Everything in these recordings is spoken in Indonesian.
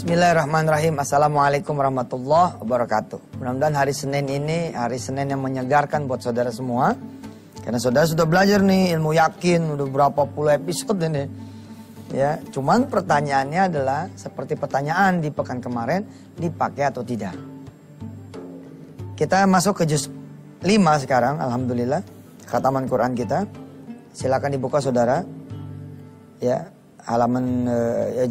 Bismillahirrahmanirrahim. Assalamualaikum warahmatullahi wabarakatuh. Mudah-mudahan hari Senin ini hari Senin yang menyegarkan buat saudara semua. Karena saudara sudah belajar nih ilmu yakin, udah berapa puluh episode ini. Ya, cuman pertanyaannya adalah seperti pertanyaan di pekan kemarin, dipakai atau tidak. Kita masuk ke juz 5 sekarang, alhamdulillah. Khataman Quran kita. Silakan dibuka saudara. Ya. Halaman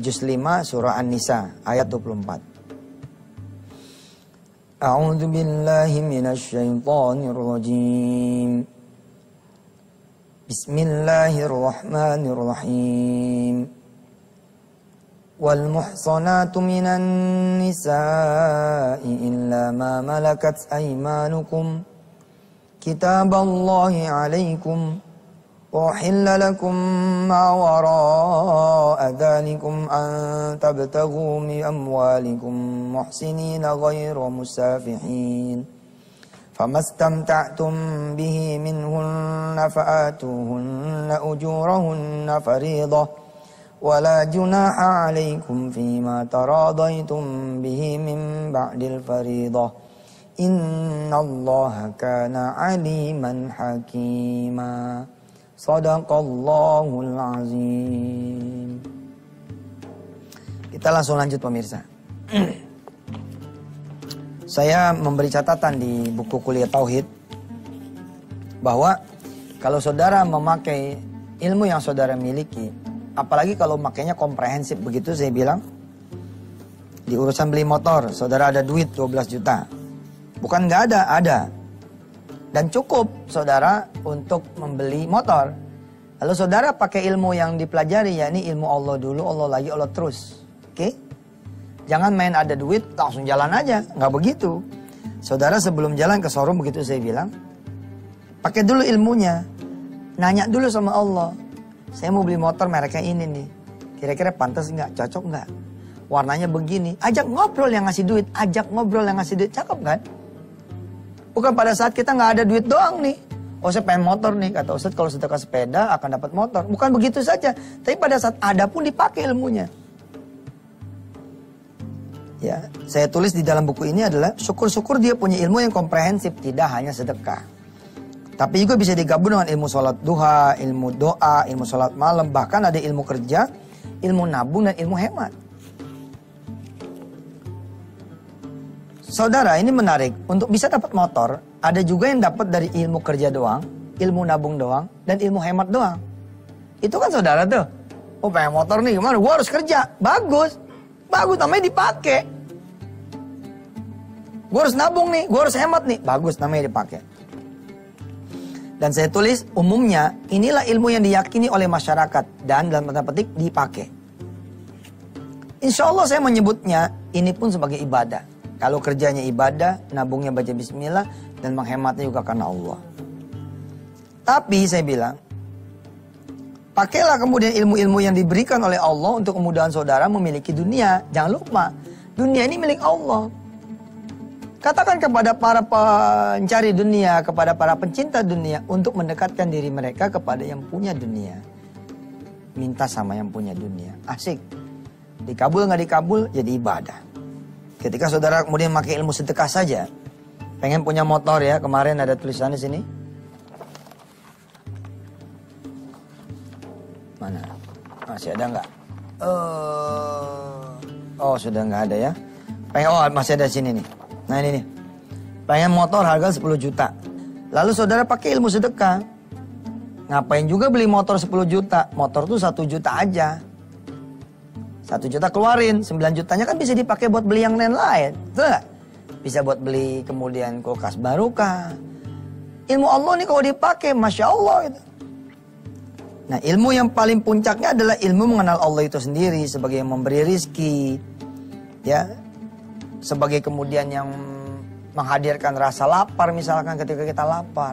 juz 5 surah An-Nisa ayat 24. A'udzu billahi minasy syaithanir rajim. Bismillahirrahmanirrahim. Wal muhsanatu minan nisa'i illa ma malakat aymanukum kitaballahi 'alaikum. وَحِلَّ لَكُمْ مَا وَرَاءَ ذَلِكُمْ أَن تَبْتَغُوا بِأَمْوَالِكُمْ مُحْسِنِينَ غَيْرَ مُسَافِحِينَ فَمَا اسْتَمْتَعْتُمْ بِهِ مِنْهُنَّ فَآتُوهُنَّ أُجُورَهُنَّ فَرِيضَةً وَلَا جُنَاحَ عَلَيْكُمْ فِيمَا تَرَاضَيْتُمْ بِهِ مِنْ بَعْدِ الْفَرِيضَةِ إِنَّ اللَّهَ كَانَ عَلِيمًا حَكِيمًا. Shadaqallahul azim. Kita langsung lanjut pemirsa. Saya memberi catatan di buku kuliah Tauhid bahwa kalau saudara memakai ilmu yang saudara miliki, apalagi kalau makainya komprehensif begitu saya bilang, di urusan beli motor, saudara ada duit 12 juta. Bukan nggak ada, ada. Dan cukup saudara untuk membeli motor. Lalu saudara pakai ilmu yang dipelajari, yakni ilmu Allah dulu, Allah lagi, Allah terus. Oke? Jangan main ada duit, langsung jalan aja. Nggak begitu. Saudara sebelum jalan ke showroom, begitu saya bilang, pakai dulu ilmunya. Nanya dulu sama Allah. Saya mau beli motor mereknya ini nih. Kira-kira pantas nggak? Cocok nggak? Warnanya begini. Ajak ngobrol yang ngasih duit. Ajak ngobrol yang ngasih duit. Cakep kan? Bukan pada saat kita nggak ada duit doang nih. Oh saya pengen motor nih. Kata Ustadz kalau sedekah sepeda akan dapat motor. Bukan begitu saja. Tapi pada saat ada pun dipakai ilmunya. Ya, saya tulis di dalam buku ini adalah syukur-syukur dia punya ilmu yang komprehensif. Tidak hanya sedekah. Tapi juga bisa digabung dengan ilmu sholat duha, ilmu doa, ilmu sholat malam. Bahkan ada ilmu kerja, ilmu nabung dan ilmu hemat. Saudara, ini menarik. Untuk bisa dapat motor, ada juga yang dapat dari ilmu kerja doang, ilmu nabung doang, dan ilmu hemat doang. Itu kan saudara tuh. Oh pengen motor nih, gimana? Gue harus kerja. Bagus. Bagus, namanya dipakai. Gue harus nabung nih, gue harus hemat nih. Bagus, namanya dipakai. Dan saya tulis, umumnya inilah ilmu yang diyakini oleh masyarakat. Dan dalam tanda petik, dipakai. Insya Allah saya menyebutnya, ini pun sebagai ibadah. Kalau kerjanya ibadah, nabungnya baca bismillah, dan menghematnya juga karena Allah. Tapi saya bilang, pakailah kemudian ilmu-ilmu yang diberikan oleh Allah untuk kemudahan saudara memiliki dunia. Jangan lupa, dunia ini milik Allah. Katakan kepada para pencari dunia, kepada para pencinta dunia, untuk mendekatkan diri mereka kepada yang punya dunia. Minta sama yang punya dunia. Asik. Dikabul nggak dikabul, jadi ibadah. Ketika saudara kemudian pakai ilmu sedekah saja, pengen punya motor ya, kemarin ada tulisannya sini. Mana? Masih ada nggak? Oh sudah nggak ada ya. Pengen, oh masih ada sini nih. Nah ini nih. Pengen motor harga 10 juta. Lalu saudara pakai ilmu sedekah. Ngapain juga beli motor 10 juta? Motor tuh 1 juta aja. 1 juta keluarin, 9 jutanya kan bisa dipakai buat beli yang lain-lain. Betul gak? Bisa buat beli kemudian kulkas baru kah? Ilmu Allah nih kalau dipakai, Masya Allah gitu. Nah ilmu yang paling puncaknya adalah ilmu mengenal Allah itu sendiri. Sebagai yang memberi rizki. Ya. Sebagai kemudian yang menghadirkan rasa lapar misalkan ketika kita lapar.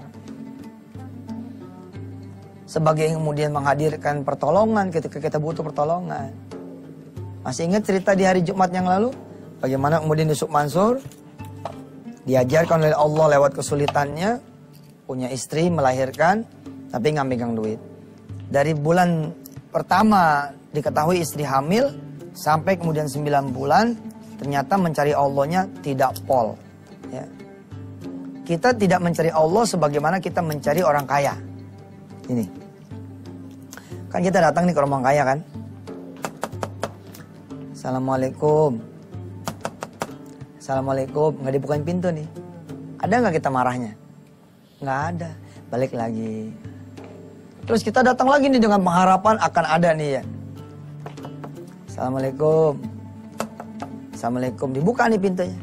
Sebagai yang kemudian menghadirkan pertolongan ketika kita butuh pertolongan. Masih ingat cerita di hari Jumat yang lalu? Bagaimana kemudian Yusuf Mansur diajarkan oleh Allah lewat kesulitannya, punya istri, melahirkan, tapi nggak megang duit. Dari bulan pertama diketahui istri hamil, Sampai kemudian 9 bulan, ternyata mencari Allahnya tidak pol. Ya. Kita tidak mencari Allah sebagaimana kita mencari orang kaya. Ini. Kan kita datang nih ke rumah kaya kan. Assalamualaikum. Assalamualaikum. Nggak dibukain pintu nih. Ada nggak kita marahnya? Nggak ada. Balik lagi. Terus kita datang lagi nih dengan pengharapan akan ada nih ya. Assalamualaikum. Assalamualaikum. Dibuka nih pintunya.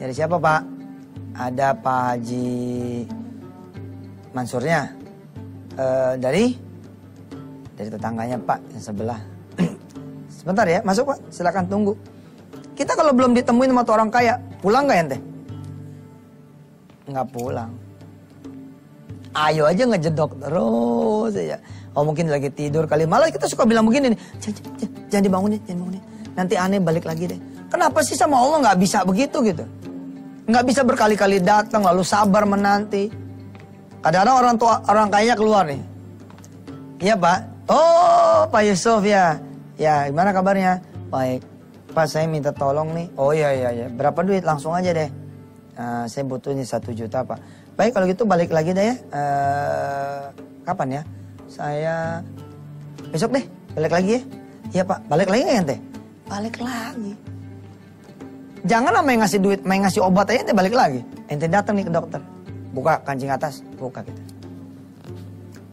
Dari siapa Pak? Ada Pak Haji Mansurnya. Dari tetangganya Pak yang sebelah. Sebentar ya, masuk Pak. Silakan tunggu. Kita kalau belum ditemuin sama orang kaya, pulang nggak ente? Nggak pulang. Ayo aja ngejedok terus ya. Oh mungkin lagi tidur kali. Malah kita suka bilang begini nih. Jangan dibangunin, jangan dibangunin. Nanti aneh balik lagi deh. Kenapa sih sama Allah nggak bisa begitu gitu? Nggak bisa berkali-kali datang lalu sabar menanti. Kadang-kadang orang kayanya keluar nih. Iya Pak. Oh Pak Yusuf ya. Ya gimana kabarnya? Baik. Pak saya minta tolong nih. Oh iya. Berapa duit? Langsung aja deh. Saya butuh nih 1 juta Pak. Baik kalau gitu balik lagi deh ya. Kapan ya? Saya besok deh. Balik lagi ya. Iya Pak. Balik lagi ya ente? Balik lagi. Jangan sama yang ngasih duit, main ngasih obat aja ente balik lagi. Ente datang nih ke dokter. Buka kancing atas. Buka gitu.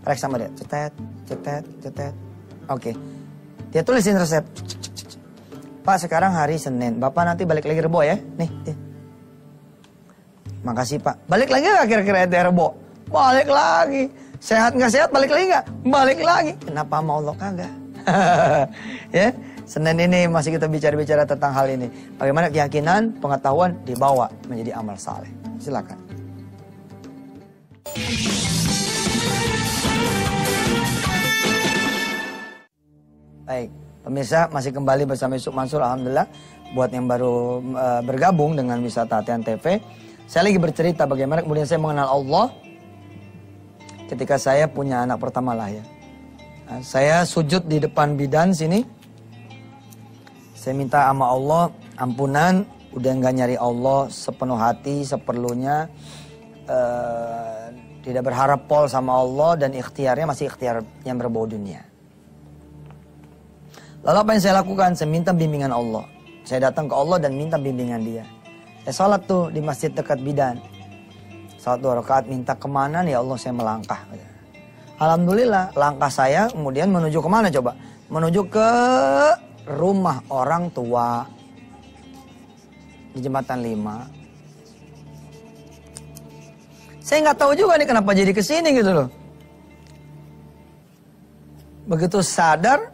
Periksa sama dia. Cetet. Oke. Dia tulisin resep. Pak sekarang hari Senin. Bapak nanti balik lagi Rebo ya. Nih. Makasih Pak. Balik lagi gak kira-kira ente Rebo? Balik lagi. Sehat gak sehat balik lagi gak? Balik lagi. Kenapa mau lo kagak? Ya. Senin ini masih kita bicara-bicara tentang hal ini. Bagaimana keyakinan, pengetahuan dibawa menjadi amal saleh. Silakan. Baik, pemirsa masih kembali bersama Yusuf Mansur. Alhamdulillah buat yang baru bergabung dengan Wisata Hatian TV. Saya lagi bercerita bagaimana kemudian saya mengenal Allah ketika saya punya anak pertama lah ya. Saya sujud di depan bidan sini. Saya minta sama Allah ampunan, udah nggak nyari Allah sepenuh hati, seperlunya. Tidak berharap pol sama Allah dan ikhtiarnya masih ikhtiar yang berbau dunia. Lalu apa yang saya lakukan? Saya minta bimbingan Allah. Saya datang ke Allah dan minta bimbingan dia. Saya sholat tuh di masjid dekat bidan. Sholat 2 rakaat, minta kemana nih ya Allah saya melangkah. Alhamdulillah langkah saya kemudian menuju kemana coba? Menuju ke rumah orang tua di Jembatan 5. Saya nggak tahu juga nih kenapa jadi kesini gitu loh. Begitu sadar,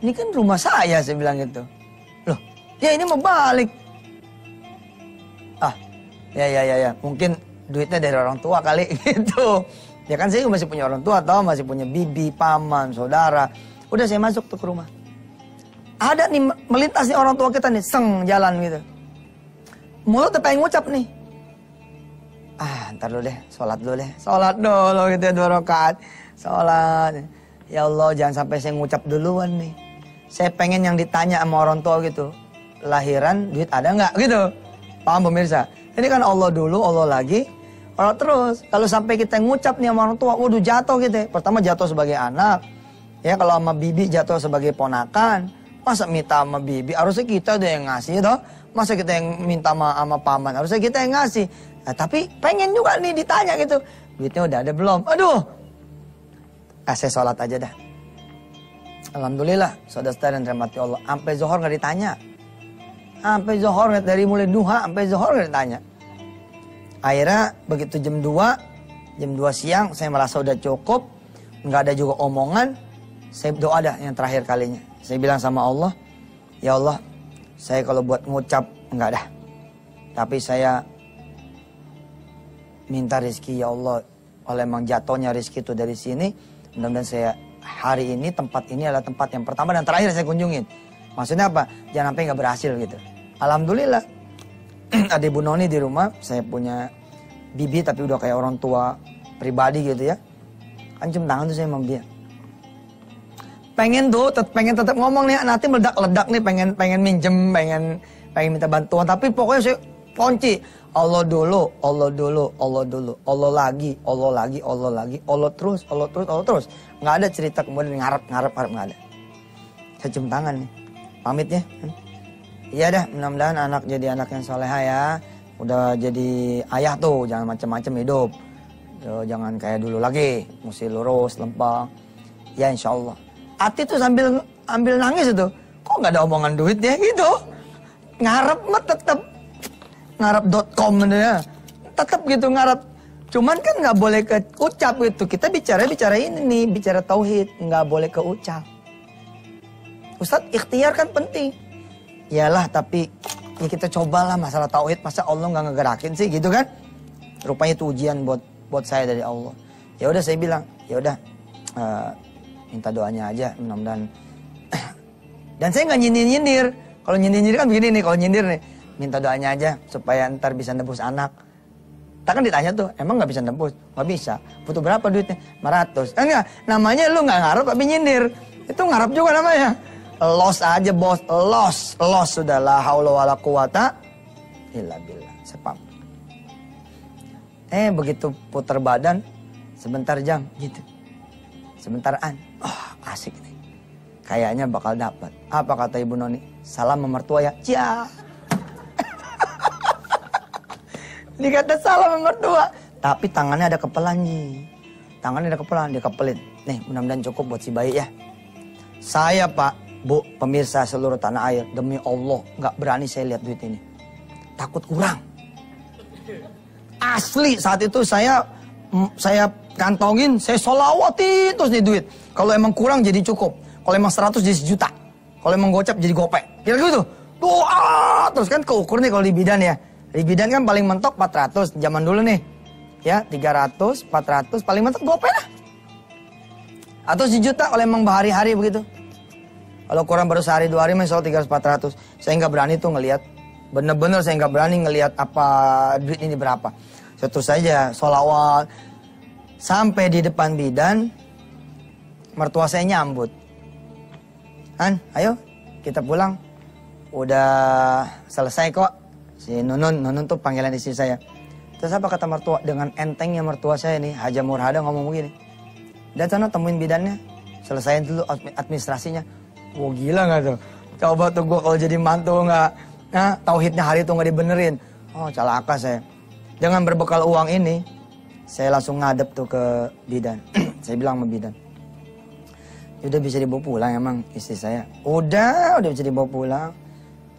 ini kan rumah saya bilang gitu. Loh, ya ini mau balik. Ya, mungkin duitnya dari orang tua kali gitu. Ya kan saya masih punya orang tua, atau masih punya bibi, paman, saudara. Udah saya masuk tuh ke rumah. Ada nih melintas nih orang tua kita nih, jalan gitu. Mulutnya pengen ngucap nih. Ntar dulu deh, sholat dulu gitu ya 2 rakaat. Sholat. Ya Allah jangan sampai saya ngucap duluan nih. Saya pengen yang ditanya sama orang tua gitu. Lahiran duit ada nggak gitu. Paham pemirsa? Ini kan Allah dulu, Allah lagi, Allah terus. Kalau sampai kita ngucap nih sama orang tua, waduh jatuh gitu. Pertama jatuh sebagai anak. Ya kalau sama bibi jatuh sebagai ponakan. Masa minta sama bibi, harusnya kita udah yang ngasih toh. Masa kita yang minta sama paman, harusnya kita yang ngasih. Nah, tapi pengen juga nih ditanya gitu. Duitnya udah ada belum? Aduh. Saya sholat aja dah. Alhamdulillah, saudara-saudara dan rahmati Allah. Sampai zuhur gak ditanya. Sampai zuhur, dari mulai duha sampai zuhur gak ditanya. Akhirnya begitu jam 2 siang, saya merasa udah cukup. Gak ada juga omongan. Saya doa dah yang terakhir kalinya. Saya bilang sama Allah, ya Allah, saya kalau buat ngucap enggak dah. Tapi saya minta rezeki ya Allah. Oleh emang jatuhnya rezeki itu dari sini. Mudah-mudahan saya hari ini, tempat ini adalah tempat yang pertama dan terakhir saya kunjungin. Maksudnya apa? Jangan sampai nggak berhasil gitu. Alhamdulillah. Ada Ibu Noni di rumah. Saya punya bibi tapi udah kayak orang tua pribadi gitu ya. Kan cium tangan tuh saya sama dia. pengen tetap ngomong nih, nanti meledak-ledak nih, pengen minjem, pengen minta bantuan, tapi pokoknya saya kunci Allah dulu, Allah lagi, Allah terus. Nggak ada cerita kemudian ngarep nggak ada. Saya cium tangan nih, pamit ya. Iya dah, mudah-mudahan anak jadi anak yang soleha ya. Udah jadi ayah tuh, jangan macam-macam hidup. Jangan kayak dulu lagi, mesti lurus, lempeng. Ya insya Allah. Ati tuh sambil nangis itu, kok nggak ada omongan duit ya gitu. Ngarep mah tetep ngarep.com ya, tetep gitu ngarep. Cuman kan nggak boleh ke ucap gitu. Kita bicara ini nih, bicara tauhid, nggak boleh ke ucap. Ustadz, ikhtiar kan penting. Iyalah, tapi ya kita cobalah masalah tauhid, masa Allah nggak ngegerakin sih gitu kan? Rupanya itu ujian buat saya dari Allah. Ya udah saya bilang, ya udah minta doanya aja, mudah-mudahan. Dan saya nggak nyindir. Kalau nyindir kan begini nih, kalau nyindir nih, minta doanya aja supaya ntar bisa nebus anak. Tak kan ditanya tuh, emang nggak bisa nebus? Nggak bisa. Butuh berapa duitnya? 500. Enggak, namanya lu nggak ngarep tapi nyindir. Itu ngarep juga namanya. Los aja bos, los sudah, la haula wala quwata illa billah. Sepam. Begitu putar badan, sebentar jam gitu. Sementaran, asik nih. Kayaknya bakal dapat. Apa kata Ibu Noni? Salam mertua ya. Cia. Dikata salam mertua. Tapi tangannya ada kepelan nih. Tangannya ada kepelan, dia kepelin. Nih, mudah-mudahan cukup buat si bayi ya. Saya Pak, Bu, pemirsa seluruh tanah air, demi Allah nggak berani saya lihat duit ini. Takut kurang. Asli saat itu saya kantongin, saya sholawatin terus nih duit. Kalau emang kurang jadi cukup. Kalau emang 100 jadi 1 juta. Kalau emang gocap jadi gopek. Kira gitu. Doa terus kan keukur nih kalau di bidan ya. Di bidan kan paling mentok 400 zaman dulu nih. Ya, 300, 400 paling mentok gopek lah. Atau 1 juta kalau emang berhari-hari begitu. Kalau kurang baru sehari 2 hari misal 300, 400. Saya nggak berani tuh ngelihat. Bener-bener saya nggak berani ngelihat apa duit ini berapa. Saya terus saja sholawat. Sampai di depan bidan, mertua saya nyambut. Han, ayo kita pulang. Udah selesai kok. Si Nunun tuh panggilan istri saya. Terus apa kata mertua? Dengan entengnya mertua saya nih, Haja Murhada ngomong begini. Dan sana temuin bidannya, selesaiin dulu administrasinya. Wah gila gak tuh? Coba tuh gue kalau jadi mantu gak, tauhidnya hari itu gak dibenerin. Oh celaka saya. Dengan berbekal uang ini, saya langsung ngadep tuh ke bidan. Saya bilang sama bidan, udah bisa dibawa pulang emang istri saya. Udah bisa dibawa pulang.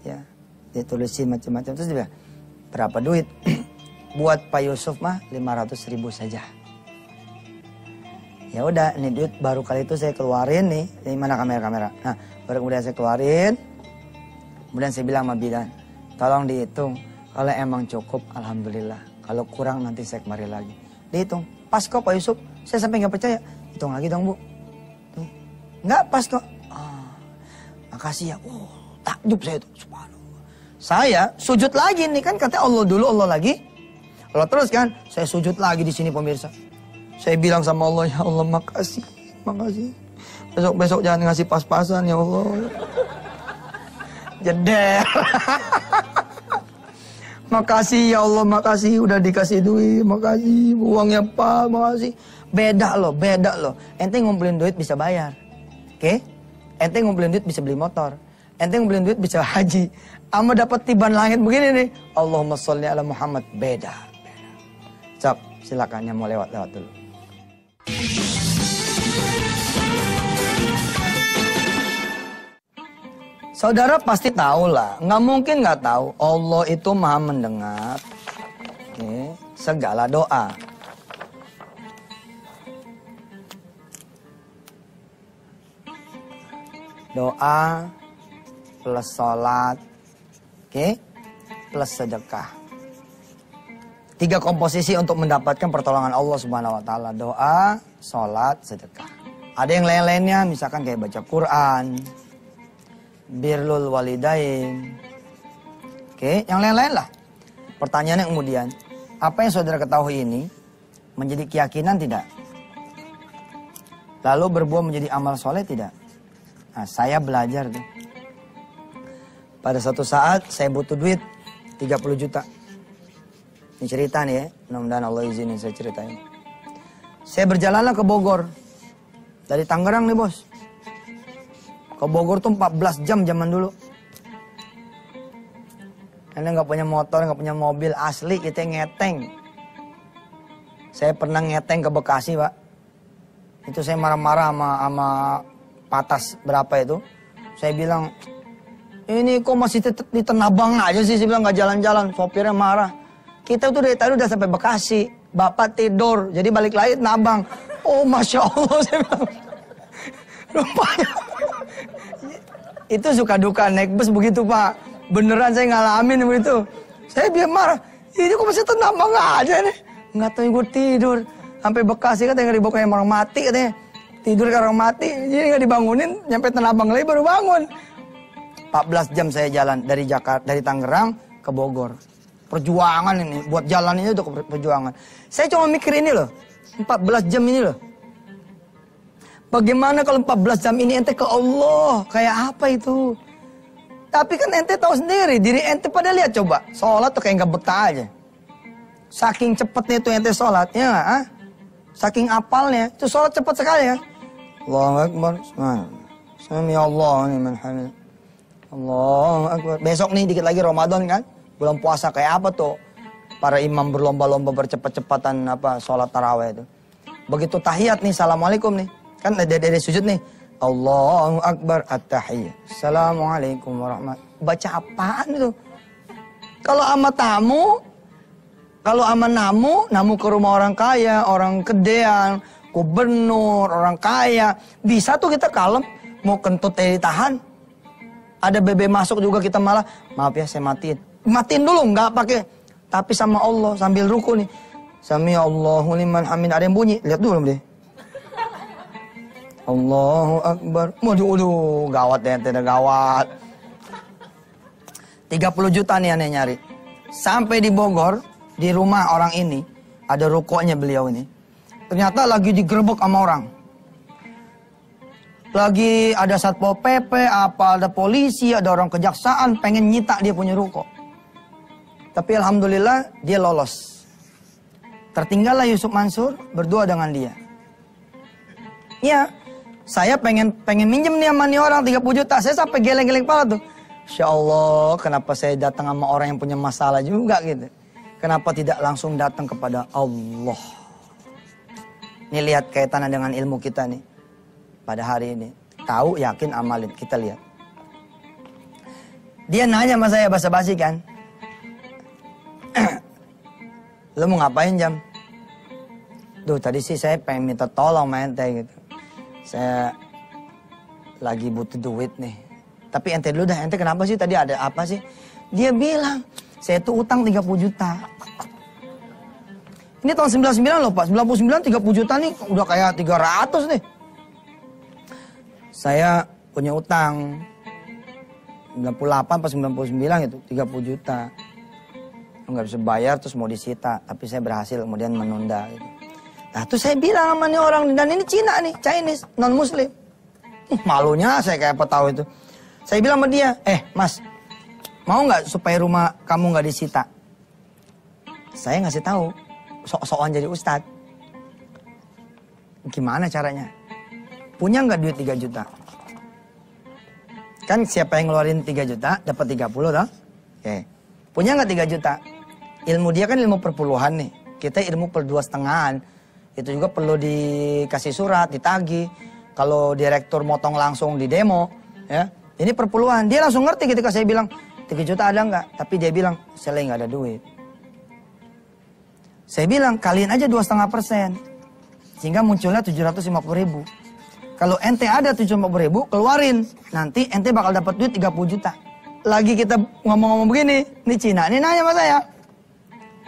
Ya, dia tulisin macam-macam. Terus dia bilang, berapa duit? Buat Pak Yusuf mah 500.000 saja. Ya udah, ini duit baru kali itu saya keluarin nih. Ini mana kamera? Nah, baru kemudian saya keluarin. Kemudian saya bilang sama bidan, tolong dihitung. Kalau emang cukup, alhamdulillah. Kalau kurang nanti saya kemari lagi. Dihitung. Pas kok Pak Yusuf. Saya sampai nggak percaya. Hitung lagi dong Bu. Nggak pas kok. Makasih ya. Takjub saya itu. Subhanallah. Saya sujud lagi nih kan. Katanya Allah dulu, Allah lagi. Allah terus kan. Saya sujud lagi di sini pemirsa. Saya bilang sama Allah, ya Allah makasih. Besok jangan ngasih pas-pasan ya Allah. Jeder. Makasih ya Allah, makasih udah dikasih duit, makasih uangnya Pak, makasih. Beda loh. Ente ngumpulin duit bisa bayar. Oke? Ente ngumpulin duit bisa beli motor. Ente ngumpulin duit bisa haji. Ama dapat tiban langit begini nih. Allahumma sholli ala Muhammad. Beda. Cap, silakan yang mau lewat dulu. Saudara pasti tahu lah, nggak mungkin nggak tahu. Allah itu maha mendengar segala doa. Doa plus sholat, plus sedekah. 3 komposisi untuk mendapatkan pertolongan Allah Subhanahu Wa Taala. Doa, sholat, sedekah. Ada yang lain-lainnya, misalkan kayak baca Quran, birrul walidain. Yang lain-lain lah. Pertanyaannya kemudian, apa yang saudara ketahui ini menjadi keyakinan tidak? Lalu berbuah menjadi amal soleh tidak? Nah, saya belajar tuh. Pada satu saat saya butuh duit 30 juta. Ini cerita nih ya, mudah-mudahan Allah izinin saya ceritain. Saya berjalanlah ke Bogor. Dari Tangerang nih bos. Ke Bogor tuh 14 jam zaman dulu. Anda nggak punya motor, nggak punya mobil, asli kita ngeteng. Saya pernah ngeteng ke Bekasi pak. Itu saya marah-marah sama patas berapa itu. Saya bilang, ini kok masih di Tenabang aja sih, saya bilang nggak jalan-jalan. Sopirnya marah. Kita tuh dari tadi udah sampai Bekasi, bapak tidur, jadi balik lagi Tenabang. Oh masya Allah, saya bilang. Rupanya itu suka duka naik bus begitu pak. Beneran saya ngalamin begitu. Saya biar marah. Ini kok masih Tenabang aja nih. Nggak tahu gue tidur. Sampai Bekasi katanya nggak dibawa kayak orang mati katanya. Tidur kayak orang mati. Jadi nggak dibangunin. Nyampe Tenabang lagi baru bangun. 14 jam saya jalan dari Jakarta, dari Tangerang ke Bogor. Perjuangan ini. Buat jalan ini udah perjuangan. Saya cuma mikir ini loh. 14 jam ini loh. Bagaimana kalau 14 jam ini ente ke Allah? Kayak apa itu? Tapi kan ente tahu sendiri, diri ente pada lihat coba. Sholat tuh kayak nggak betah aja. Saking cepetnya itu ente sholat, ya nggak? Saking apalnya, itu sholat cepet sekali ya. Allahu Akbar. Sami Allah liman hamid. Allahu Akbar. Besok nih dikit lagi Ramadan kan? Bulan puasa kayak apa tuh? Para imam berlomba-lomba bercepat-cepatan sholat taraweh itu. Begitu tahiyat nih, assalamualaikum nih. Kan dari sujud nih. Allahu Akbar at-tahiyyah. Assalamualaikum warahmatullahi. Baca apaan itu? Kalau sama tamu, kalau sama namu ke rumah orang kaya, orang kedean, gubernur, orang kaya, bisa tuh kita kalem, mau kentut ditahan. Ada bebe masuk juga kita malah, maaf ya saya matiin. Matiin dulu, nggak pakai. Tapi sama Allah sambil ruku nih. Sami Allahu liman hamid, ada yang bunyi, lihat dulu deh. Allahu Akbar. Waduh, gawat deh, tidak gawat. 30 juta nih aneh nyari. Sampai di Bogor, di rumah orang ini, ada rukonya beliau ini. Ternyata lagi digerebek sama orang. Lagi ada Satpol PP, ada polisi, ada orang kejaksaan, pengen nyita dia punya ruko. Tapi alhamdulillah dia lolos. Tertinggallah Yusuf Mansur berdua dengan dia. Ya, saya pengen minjem nih sama nih orang 30 juta. Saya sampai geleng-geleng kepala tuh. Insya Allah, kenapa saya datang sama orang yang punya masalah juga gitu. Kenapa tidak langsung datang kepada Allah. Ini lihat kaitannya dengan ilmu kita nih. Pada hari ini. Tahu, yakin, amalin. Kita lihat. Dia nanya sama saya basa-basi kan. Lo mau ngapain Jam? Duh tadi sih saya pengen minta tolong sama ente gitu. Saya lagi butuh duit nih. Tapi ente dulu dah, ente kenapa sih tadi ada apa sih? Dia bilang, saya tuh utang 30 juta. Ini tahun 99 loh Pak, 99 30 juta nih udah kayak 300 nih. Saya punya utang 98 pas 99 itu 30 juta. Nggak bisa bayar terus mau disita, tapi saya berhasil kemudian menunda gitu. Nah terus saya bilang sama nih orang, dan ini Cina nih, Chinese, non muslim. Malunya saya kayak apa tahu itu. Saya bilang sama dia, mas, mau nggak supaya rumah kamu nggak disita? Saya ngasih tahu, sok-sokan jadi ustadz. Gimana caranya? Punya nggak duit 3 juta? Kan siapa yang ngeluarin 3 juta, dapat 30 toh? Oke. Punya nggak 3 juta? Ilmu dia kan ilmu perpuluhan nih. Kita ilmu per 2,5-an. Itu juga perlu dikasih surat, ditagih. Kalau direktur motong langsung di demo, ya. Ini perpuluhan. Dia langsung ngerti ketika saya bilang, 3 juta ada nggak? Tapi dia bilang, saya lagi nggak ada duit. Saya bilang, kalian aja 2,5%. Sehingga munculnya 750.000. Kalau ente ada 750.000, keluarin. Nanti ente bakal dapat duit 30 juta. Lagi kita ngomong-ngomong begini, ini Cina, ini nanya sama saya.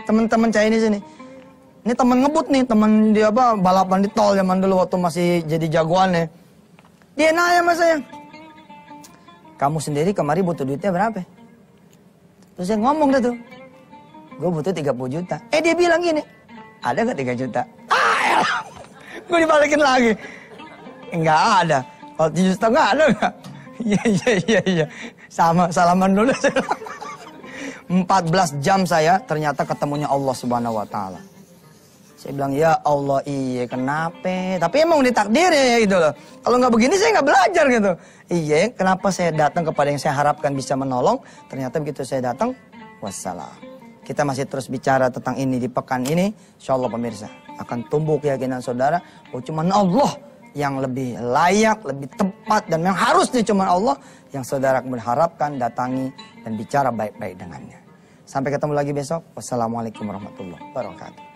Teman-teman Chinese ini. Ini teman ngebut nih, teman dia balapan di tol zaman dulu waktu masih jadi jagoannya. Dia nanya sama saya. Kamu sendiri kemari butuh duitnya berapa? Terus saya ngomong dah tuh. Gue butuh 30 juta. Dia bilang gini, ada gak 3 juta? Gue dibalikin lagi. Enggak ada. Kalau 7,5 ada nggak? Iya. Sama, salaman dulu. 14 jam saya ternyata ketemunya Allah Subhanahu wa taala. Saya bilang, ya Allah, iya kenapa? Tapi emang ditakdir ya gitu loh. Kalau nggak begini saya nggak belajar gitu. Iya, kenapa saya datang kepada yang saya harapkan bisa menolong? Ternyata begitu saya datang, wassalam. Kita masih terus bicara tentang ini di pekan ini. Insya Allah pemirsa, akan tumbuh keyakinan saudara. Oh cuma Allah yang lebih layak, lebih tepat, dan yang harusnya cuma Allah yang saudara mengharapkan, datangi, dan bicara baik-baik dengannya. Sampai ketemu lagi besok. Wassalamualaikum warahmatullahi wabarakatuh.